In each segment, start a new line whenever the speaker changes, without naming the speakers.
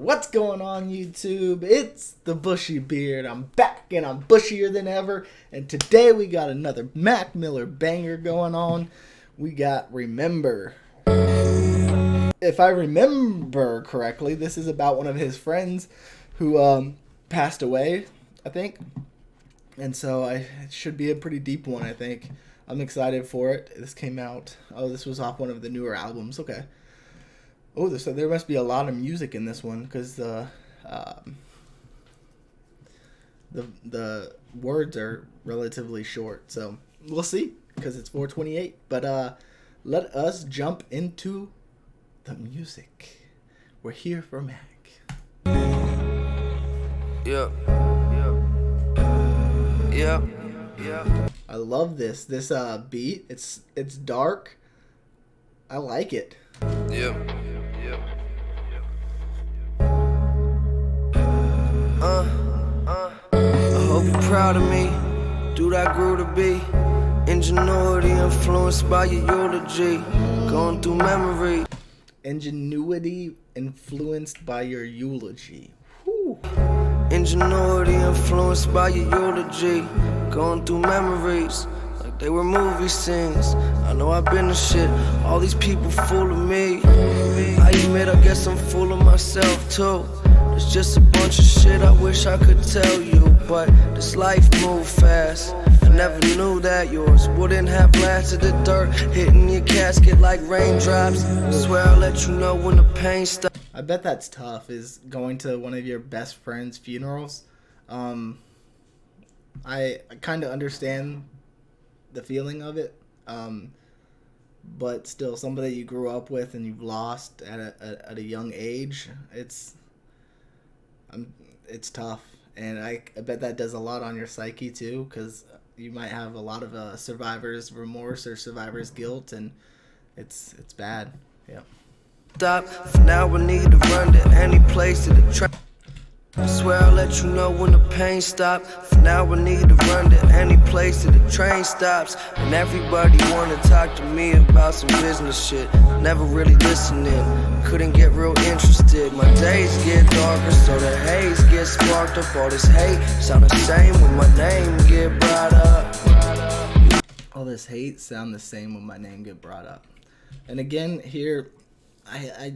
What's going on, YouTube? It's the Bushy Beard. I'm back and I'm bushier than ever. And today we got another Mac Miller banger going on. We got Remember. If I remember correctly, this is about one of his friends who passed away, I think. And so it should be a pretty deep one, I think. I'm excited for it. This came out. Oh, this was off one of the newer albums. Okay. Oh, there must be a lot of music in this one because the words are relatively short. So we'll see because it's 4:28. But let us jump into the music. We're here for Mac.
Yeah.
I love this beat. It's dark. I like it.
Yeah. I hope you're proud of me. Dude, I grew to be. Ingenuity influenced by your eulogy. Going through memory.
Ingenuity influenced by your eulogy. Whew.
Ingenuity influenced by your eulogy. Going through memories like they were movie scenes. I know I've been to shit. All these people fooling me. I admit I guess I'm fooling myself too. It's just a bunch of shit I wish I could tell you, but this life moves fast. I never knew that yours wouldn't have lasted the dirt hitting your casket like raindrops. I swear I'll let you know when the pain stops.
I bet that's tough, is going to one of your best friend's funerals. I kind of understand the feeling of it, but still, somebody you grew up with and you've lost at a young age, it's tough, and I bet that does a lot on your psyche too, because you might have a lot of survivor's remorse or survivor's guilt, and it's bad. Yeah.
Stop. For now, I need to run to any place to the track. I swear I'll let you know when the pain stops. For now, I need to run to any place till the train stops. And everybody wanna talk to me about some business shit. Never really listening, couldn't get real interested. My days get darker, so the haze gets sparked up. All this hate sound the same when my name get brought up.
All this hate sound the same when my name get brought up. And again, here, I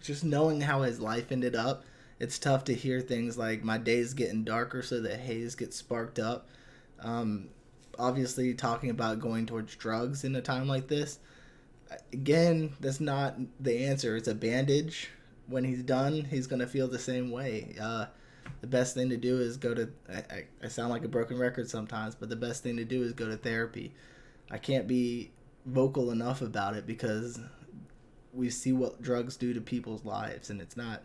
just knowing how his life ended up, it's tough to hear things like my day's getting darker, so the haze gets sparked up. Obviously, talking about going towards drugs in a time like this, again, that's not the answer. It's a bandage. When he's done, he's going to feel the same way. The best thing to do is go to, I sound like a broken record sometimes, but the best thing to do is go to therapy. I can't be vocal enough about it because we see what drugs do to people's lives, and it's not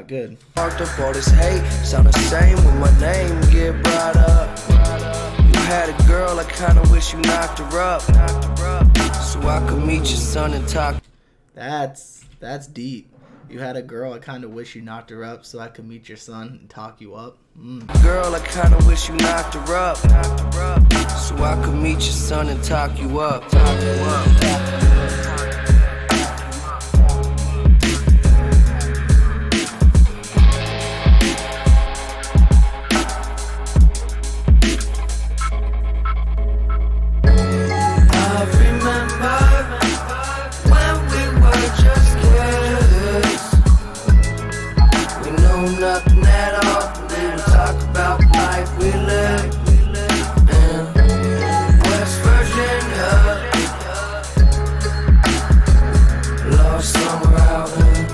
good.
Marked up all this hate, sound the same when my name get brought up. You had a girl, I kinda wish you knocked her up, so I could meet your son and talk.
That's deep. You had a girl, I kinda wish you knocked her up, so I could meet your son and talk you up.
Girl, I kinda wish you knocked her up, so I could meet your son and talk you up. Nothing at all. We would talk about the life we live in West Virginia. Lost somewhere out in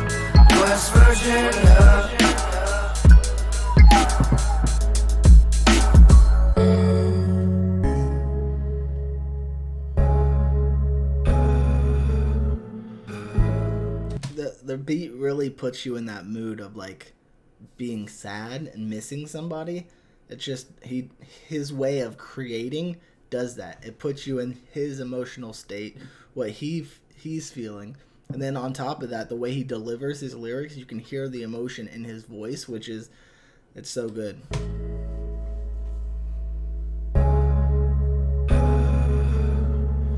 West Virginia.
The beat really puts you in that mood of like being sad and missing somebody. It's just his way of creating does that. It puts you in his emotional state, what he's feeling, and then on top of that, the way he delivers his lyrics, you can hear the emotion in his voice, it's so good.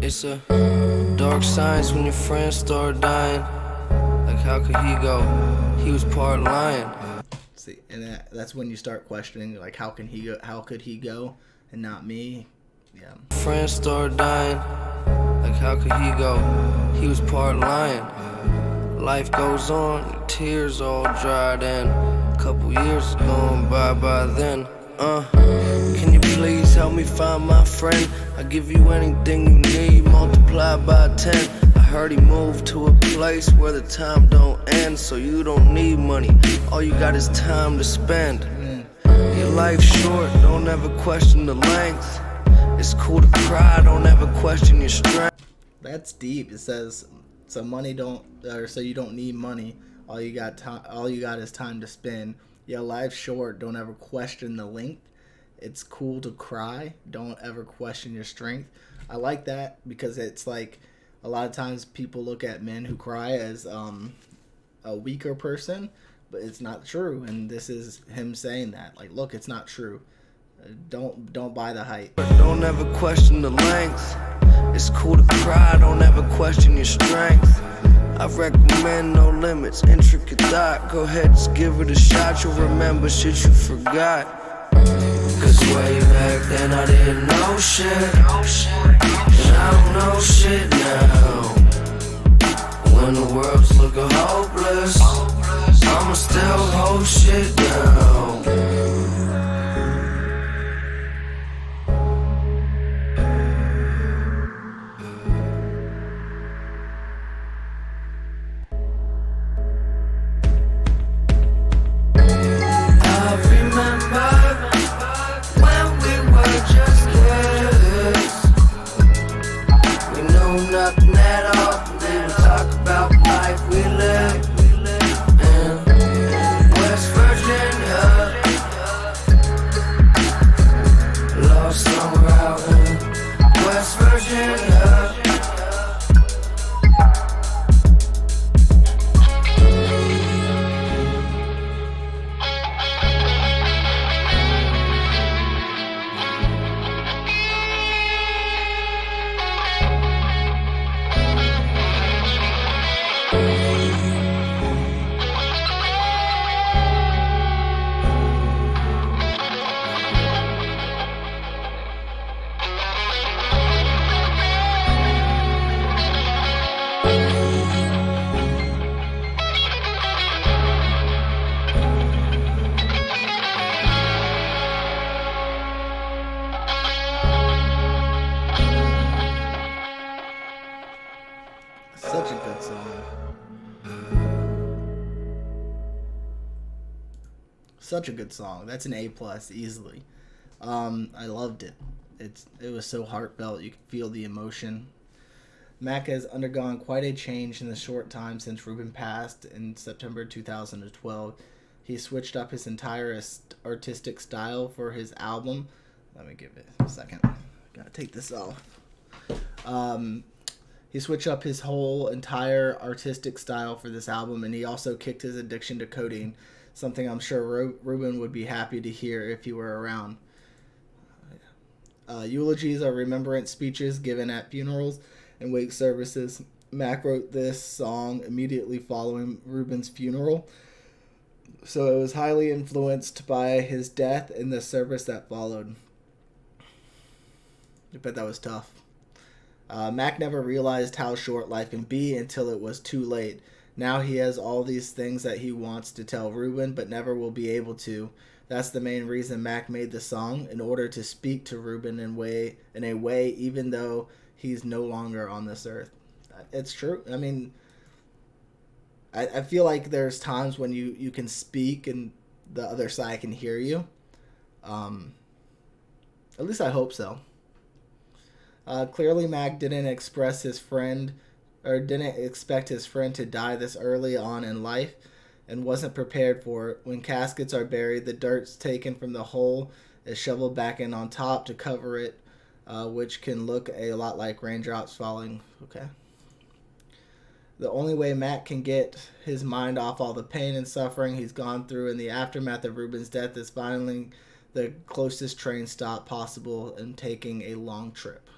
It's a dark science when your friends start dying. Like how could he go? He was part lion.
See, and that's when you start questioning, like, how can he go? How could he go, and not me? Yeah.
Friends started dying. Like, how could he go? He was part lion. Life goes on, tears all dried in. Couple years gone by then. Can you please help me find my friend? I give you anything you need, multiplied by 10. I heard he moved to a place where the time don't end, so you don't need money. All you got is time to spend. Your life's short, don't ever question the length. It's cool to cry, don't ever question your strength.
That's deep. It says, so you don't need money. All you got is time to spend. Your life's short, don't ever question the length. It's cool to cry, don't ever question your strength. I like that because it's like a lot of times people look at men who cry as a weaker person, but it's not true. And this is him saying that, like, look, it's not true. Don't buy the hype.
Don't ever question the length. It's cool to cry, don't ever question your strength. I recommend No Limits, intricate thought. Go ahead, just give it a shot. You'll remember shit you forgot. Cause way back then I didn't know shit, and I don't know shit now. When the world's looking hopeless, I'ma still hold shit down. Nothing at all. They would talk about life we live in West Virginia. Lost somewhere out in West Virginia.
Such a good song. Such a good song. That's an A+ easily. I loved it. It was so heartfelt. You could feel the emotion. Mac has undergone quite a change in the short time since Ruben passed in September 2012. He switched up his entire artistic style for his album. Let me give it a second. Gotta take this off. He switched up his whole entire artistic style for this album, and he also kicked his addiction to codeine, something I'm sure Ruben would be happy to hear if he were around. Eulogies are remembrance speeches given at funerals and wake services. Mac wrote this song immediately following Ruben's funeral, so it was highly influenced by his death and the service that followed. I bet that was tough. Mac never realized how short life can be until it was too late. Now he has all these things that he wants to tell Ruben, but never will be able to. That's the main reason Mac made the song, in order to speak to Ruben in a way, even though he's no longer on this earth. It's true. I mean, I feel like there's times when you can speak and the other side can hear you. At least I hope so. Clearly, Mac didn't expect his friend to die this early on in life, and wasn't prepared for it. When caskets are buried, the dirt's taken from the hole, is shoveled back in on top to cover it, which can look a lot like raindrops falling. Okay. The only way Mac can get his mind off all the pain and suffering he's gone through in the aftermath of Ruben's death is finding the closest train stop possible and taking a long trip.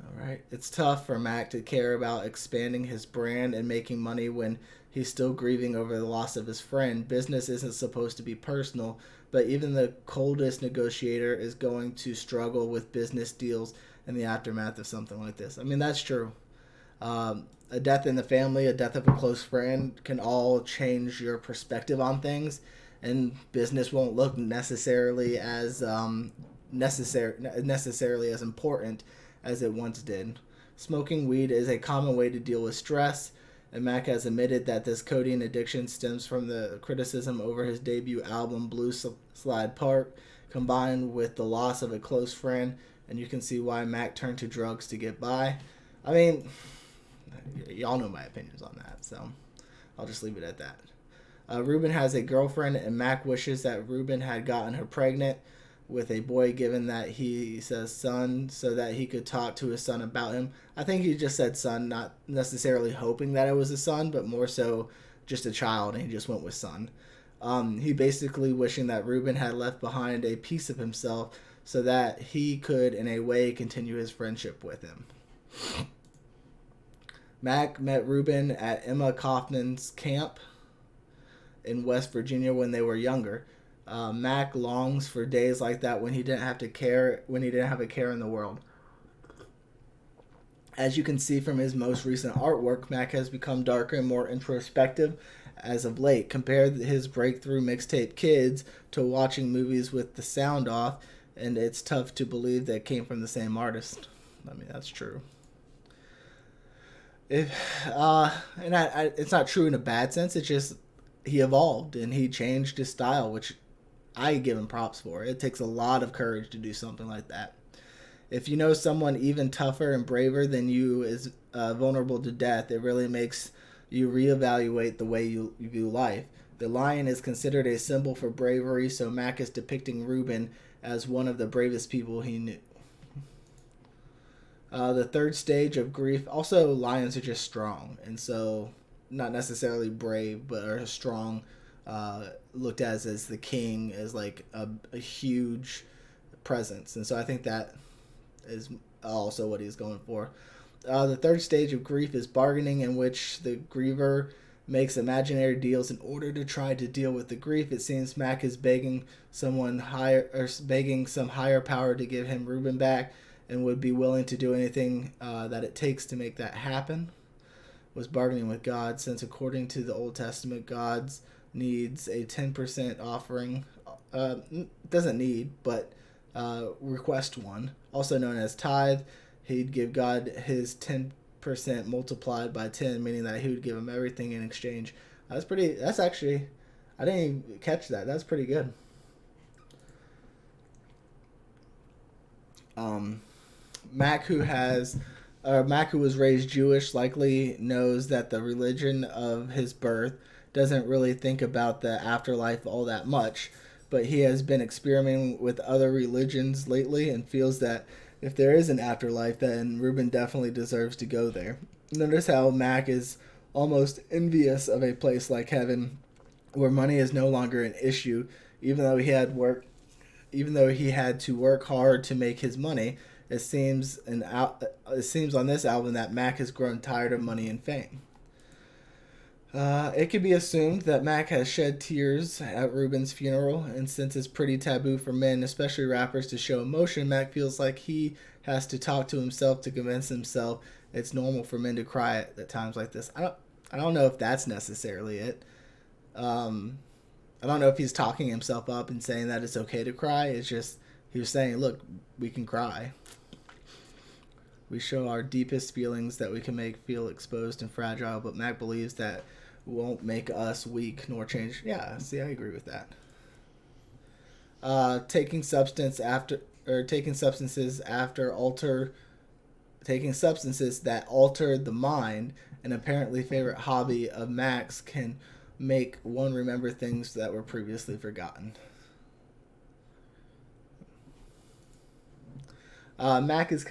All right. It's tough for Mac to care about expanding his brand and making money when he's still grieving over the loss of his friend. Business isn't supposed to be personal, but even the coldest negotiator is going to struggle with business deals in the aftermath of something like this. I mean, that's true. A death in the family, a death of a close friend can all change your perspective on things, and business won't look necessarily as necessarily as important as it once did. Smoking weed is a common way to deal with stress, and Mac has admitted that this codeine addiction stems from the criticism over his debut album Blue Slide Park, combined with the loss of a close friend, and you can see why Mac turned to drugs to get by. I mean, y'all know my opinions on that, so I'll just leave it at that. Ruben has a girlfriend, and Mac wishes that Ruben had gotten her pregnant with a boy, given that he says son, so that he could talk to his son about him. I think he just said son, not necessarily hoping that it was a son, but more so just a child, and he just went with son. He basically wishing that Ruben had left behind a piece of himself so that he could, in a way, continue his friendship with him. Mac met Ruben at Emma Kaufman's camp in West Virginia when they were younger. Mac longs for days like that when he didn't have a care in the world. As you can see from his most recent artwork, Mac has become darker and more introspective as of late. Compare his breakthrough mixtape Kids to watching movies with the sound off, and it's tough to believe that it came from the same artist. I mean, that's true. It's not true in a bad sense. It's just he evolved and he changed his style, which I give him props for. It takes a lot of courage to do something like that. If you know someone even tougher and braver than you is vulnerable to death, it really makes you reevaluate the way you view life. The lion is considered a symbol for bravery, so Mac is depicting Ruben as one of the bravest people he knew. The third stage of grief, also lions are just strong, and so not necessarily brave, but are strong, looked as the king, as like a huge presence. And so I think that is also what he's going for. The third stage of grief is bargaining, in which the griever makes imaginary deals in order to try to deal with the grief. It seems Mac is begging some higher power to give him Ruben back, and would be willing to do anything that it takes to make that happen. Was bargaining with God, since according to the Old Testament, God's needs a 10% offering. Doesn't need, but request one. Also known as tithe. He'd give God his 10% multiplied by 10, meaning that he would give him everything in exchange. That's actually, I didn't even catch that. That's pretty good. Mac, who was raised Jewish, likely knows that the religion of his birth doesn't really think about the afterlife all that much, but he has been experimenting with other religions lately and feels that if there is an afterlife, then Ruben definitely deserves to go there. Notice how Mac is almost envious of a place like heaven, where money is no longer an issue, even though he had to work hard to make his money. It seems on this album that Mac has grown tired of money and fame. It could be assumed that Mac has shed tears at Ruben's funeral, and since it's pretty taboo for men, especially rappers, to show emotion, Mac feels like he has to talk to himself to convince himself it's normal for men to cry at times like this. I don't know if that's necessarily it. I don't know if he's talking himself up and saying that it's okay to cry. It's just he was saying, look, we can cry. We show our deepest feelings that we can make feel exposed and fragile, but Mac believes that won't make us weak nor change. Yeah, see, I agree with that. Taking substances that alter the mind, an apparently favorite hobby of Mac's, can make one remember things that were previously forgotten. Mac is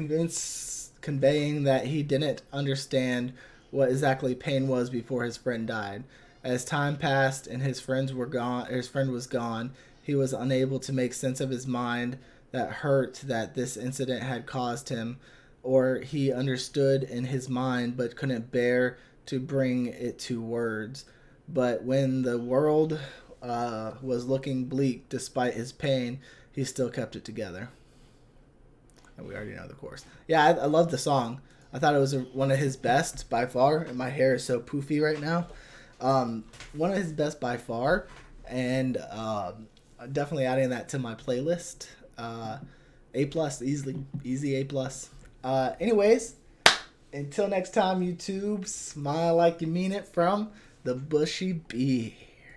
conveying that he didn't understand what exactly pain was before his friend died. As time passed and his friend was gone, he was unable to make sense of his mind that hurt that this incident had caused him. or he understood in his mind but couldn't bear to bring it to words. But when the world was looking bleak despite his pain, he still kept it together. And we already know the chorus. Yeah, I love the song. I thought it was one of his best by far. And my hair is so poofy right now. One of his best by far. And definitely adding that to my playlist. A plus, easy A plus. Anyways, until next time, YouTube, smile like you mean it from the Bushy Beard.